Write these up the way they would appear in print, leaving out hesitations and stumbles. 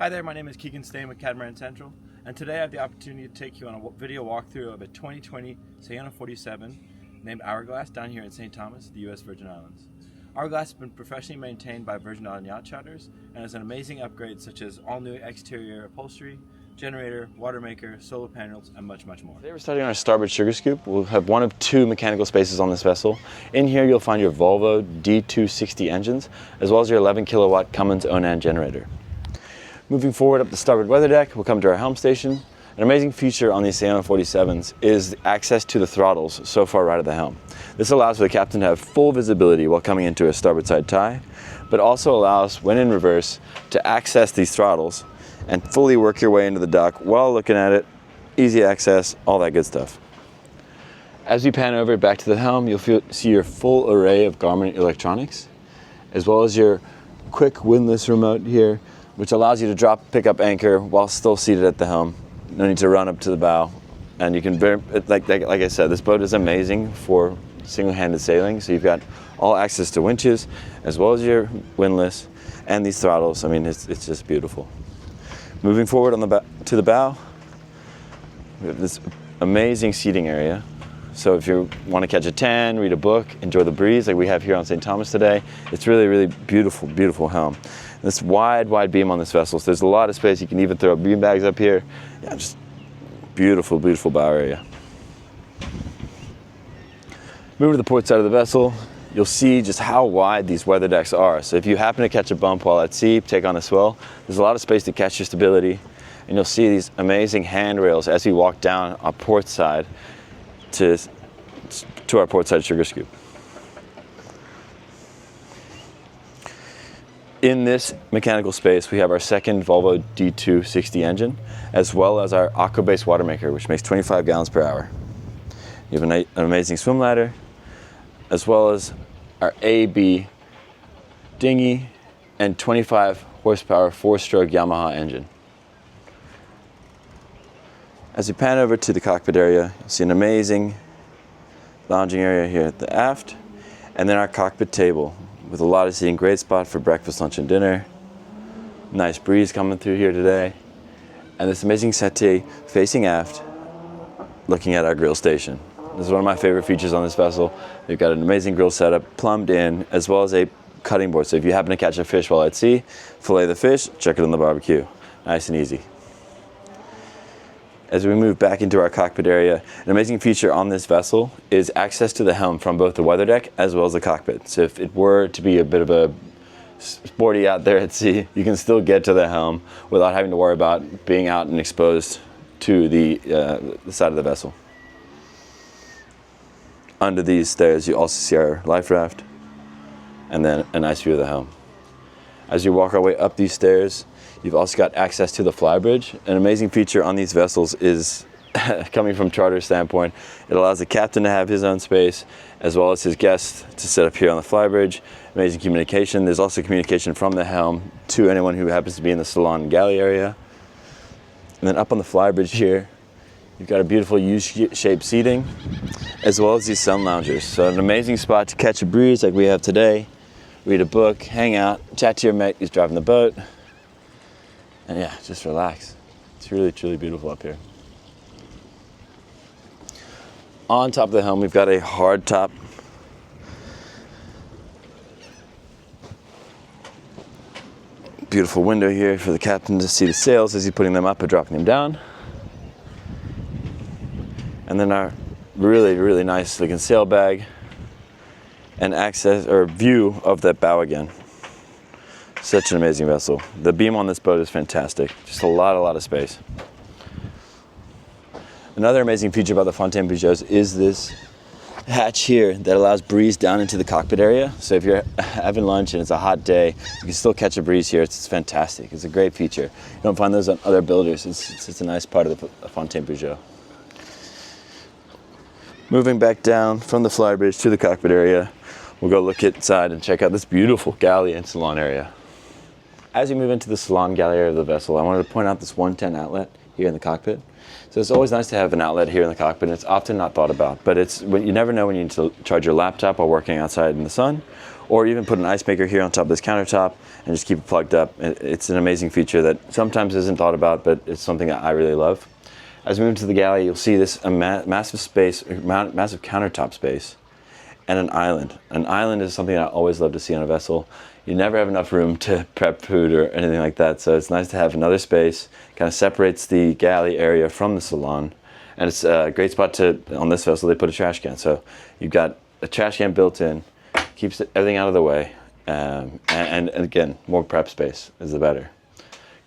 Hi there, my name is Keagan Steyn with Catamaran Central, and today I have the opportunity to take you on a video walkthrough of a 2020 Saona 47 named Hourglass down here in St. Thomas, the U.S. Virgin Islands. Hourglass has been professionally maintained by Virgin Island Yacht Charters and has an amazing upgrades such as all-new exterior upholstery, generator, Watermaker, solar panels, and much, much more. Today we're starting our starboard sugar scoop. We'll have one of two mechanical spaces on this vessel. In here you'll find your Volvo D260 engines, as well as your 11 kilowatt Cummins Onan generator. Moving forward up the starboard weather deck, we'll come to our helm station. An amazing feature on these Saona 47s is access to the throttles so far right of the helm. This allows for the captain to have full visibility while coming into a starboard side tie, but also allows, when in reverse, to access these throttles and fully work your way into the dock while looking at it, easy access, all that good stuff. As we pan over back to the helm, you'll see your full array of Garmin electronics, as well as your quick windlass remote here, which allows you to drop, pick up anchor while still seated at the helm. No need to run up to the bow. And you can, like I said, this boat is amazing for single-handed sailing. So you've got all access to winches, as well as your windlass and these throttles. I mean, it's just beautiful. Moving forward to the bow, we have this amazing seating area. So if you want to catch a tan, read a book, enjoy the breeze like we have here on St. Thomas today, it's really, really beautiful, beautiful helm. This wide beam on this vessel, so there's a lot of space. You can even throw bean bags up here. Yeah, just beautiful, beautiful bow area. Moving to the port side of the vessel, you'll see just how wide these weather decks are. So if you happen to catch a bump while at sea, take on a swell, there's a lot of space to catch your stability. And you'll see these amazing handrails as we walk down our port side to our port side sugar scoop. In this mechanical space, we have our second Volvo D260 engine, as well as our aqua-based Watermaker, which makes 25 gallons per hour. You have an amazing swim ladder, as well as our AB dinghy and 25 horsepower 4-stroke Yamaha engine. As you pan over to the cockpit area, you'll see an amazing lounging area here at the aft, and then our cockpit table with a lot of seating, great spot for breakfast, lunch, and dinner. Nice breeze coming through here today, and this amazing settee facing aft, looking at our grill station. This is one of my favorite features on this vessel. We've got an amazing grill setup plumbed in, as well as a cutting board. So if you happen to catch a fish while at sea, fillet the fish, chuck it on the barbecue. Nice and easy. As we move back into our cockpit area, an amazing feature on this vessel is access to the helm from both the weather deck as well as the cockpit. So if it were to be a bit of a sporty out there at sea, you can still get to the helm without having to worry about being out and exposed to the side of the vessel. Under these stairs, you also see our life raft and then a nice view of the helm. As you walk our way up these stairs, you've also got access to the Flybridge. An amazing feature on these vessels is, coming from charter standpoint, it allows the captain to have his own space, as well as his guests to sit up here on the Flybridge. Amazing communication. There's also communication from the helm to anyone who happens to be in the salon and galley area. And then up on the Flybridge here, you've got a beautiful U-shaped seating, as well as these sun loungers. So an amazing spot to catch a breeze like we have today, read a book, hang out, chat to your mate who's driving the boat, and yeah, just relax. It's really, truly beautiful up here. On top of the helm, we've got a hardtop. Beautiful window here for the captain to see the sails as he's putting them up or dropping them down. And then our really, really nice looking sail bag and access or view of that bow again. Such an amazing vessel. The beam on this boat is fantastic. Just a lot of space. Another amazing feature about the Fountaine Pajots is this hatch here that allows breeze down into the cockpit area. So if you're having lunch and it's a hot day, you can still catch a breeze here. It's fantastic. It's a great feature. You don't find those on other builders. It's a nice part of the Fountaine Pajot. Moving back down from the Flybridge to the cockpit area, we'll go look inside and check out this beautiful galley and salon area. As you move into the salon galley area of the vessel, I wanted to point out this 110 outlet here in the cockpit. So it's always nice to have an outlet here in the cockpit, and it's often not thought about, but you never know when you need to charge your laptop while working outside in the sun, or even put an ice maker here on top of this countertop and just keep it plugged up. It's an amazing feature that sometimes isn't thought about, but it's something that I really love. As we move to the galley, you'll see this massive space, massive countertop space, and an island. An island is something I always love to see on a vessel. You never have enough room to prep food or anything like that, so it's nice to have another space. Kind of separates the galley area from the salon, and it's a great spot to, on this vessel, they put a trash can. So you've got a trash can built in, keeps everything out of the way, and again, more prep space is the better.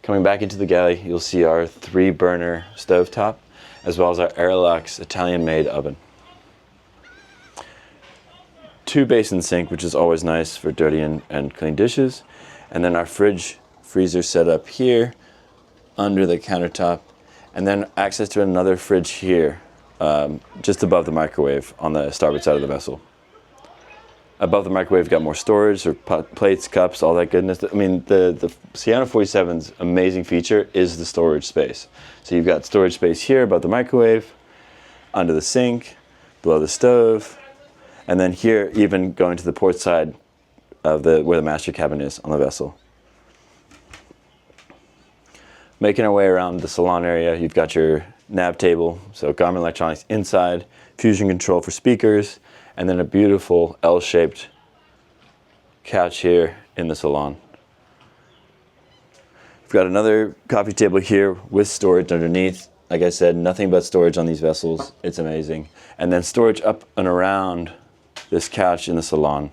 Coming back into the galley, you'll see our 3-burner stovetop, as well as our Airlux Italian-made oven. 2-basin sink, which is always nice for dirty and clean dishes. And then our fridge freezer set up here under the countertop. And then access to another fridge here, just above the microwave on the starboard side of the vessel. Above the microwave, you've got more storage, or plates, cups, all that goodness. I mean, the Saona 47's amazing feature is the storage space. So you've got storage space here above the microwave, under the sink, below the stove, and then here, even going to the port side of where the master cabin is on the vessel. Making our way around the salon area, you've got your nav table, so Garmin electronics inside, fusion control for speakers, and then a beautiful L-shaped couch here in the salon. We've got another coffee table here with storage underneath. Like I said, nothing but storage on these vessels. It's amazing. And then storage up and around this couch in the salon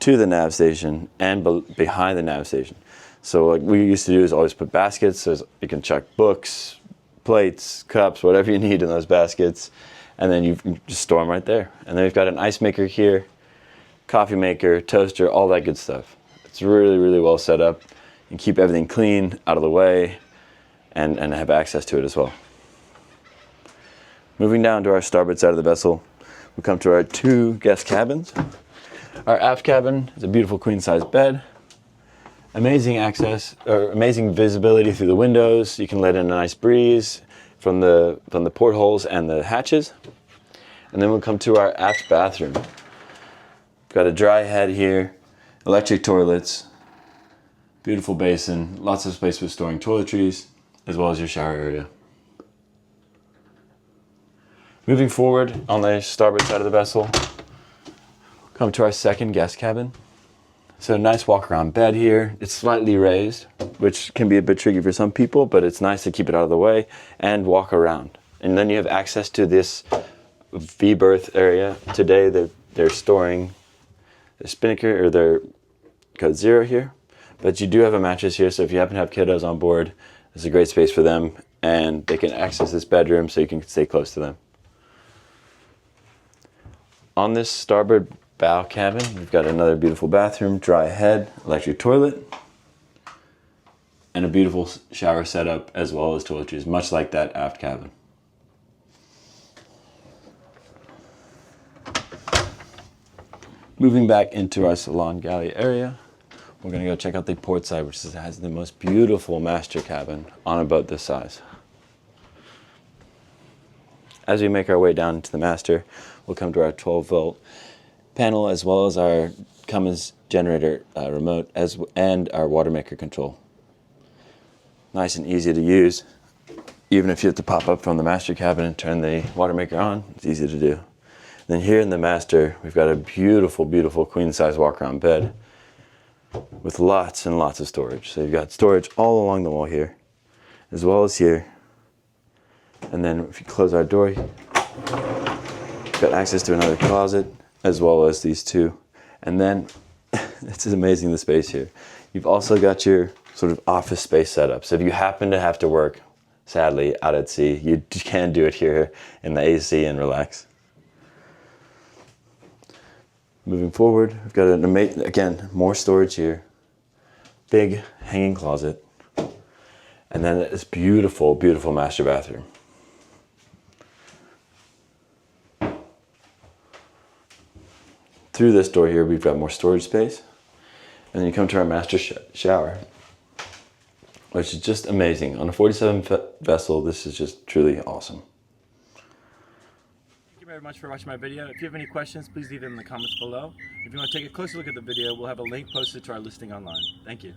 to the nav station and behind the nav station. So what we used to do is always put baskets, so you can chuck books, plates, cups, whatever you need in those baskets, and then you just store them right there. And then we've got an ice maker here, coffee maker, toaster, all that good stuff. It's really, really well set up. You can keep everything clean, out of the way, and have access to it as well. Moving down to our starboard side of the vessel, we come to our 2 guest cabins. Our aft cabin is a beautiful queen-size bed. Amazing access, or amazing visibility through the windows. You can let in a nice breeze from the portholes and the hatches. And then we'll come to our aft bathroom. We've got a dry head here, electric toilets, beautiful basin, lots of space for storing toiletries, as well as your shower area. Moving forward on the starboard side of the vessel, come to our 2nd guest cabin. So nice walk around bed here. It's slightly raised, which can be a bit tricky for some people, but it's nice to keep it out of the way and walk around. And then you have access to this V-berth area. Today they're storing their spinnaker or their code 0 here, but you do have a mattress here, so if you happen to have kiddos on board, it's a great space for them, and they can access this bedroom so you can stay close to them. On this starboard bow cabin, we've got another beautiful bathroom, dry head, electric toilet, and a beautiful shower setup, as well as toiletries, much like that aft cabin. Moving back into our salon galley area, we're going to go check out the port side, which has the most beautiful master cabin on a boat this size. As we make our way down to the master, we'll come to our 12-volt panel, as well as our Cummins generator remote, and our Watermaker control. Nice and easy to use. Even if you have to pop up from the master cabin and turn the Watermaker on, it's easy to do. Then here in the master, we've got a beautiful, beautiful queen-size walk-around bed with lots and lots of storage. So you've got storage all along the wall here, as well as here. And then if you close our door, you've got access to another closet, as well as these 2. And then, it's amazing the space here. You've also got your sort of office space setup. So if you happen to have to work, sadly, out at sea, you can do it here in the AC and relax. Moving forward, we've got an amazing, again, more storage here. Big hanging closet. And then this beautiful, beautiful master bathroom. Through this door here, we've got more storage space. And then you come to our master shower, which is just amazing. On a 47-foot vessel, this is just truly awesome. very much for watching my video. If you have any questions, please leave them in the comments below. If you want to take a closer look at the video, we'll have a link posted to our listing online. Thank you.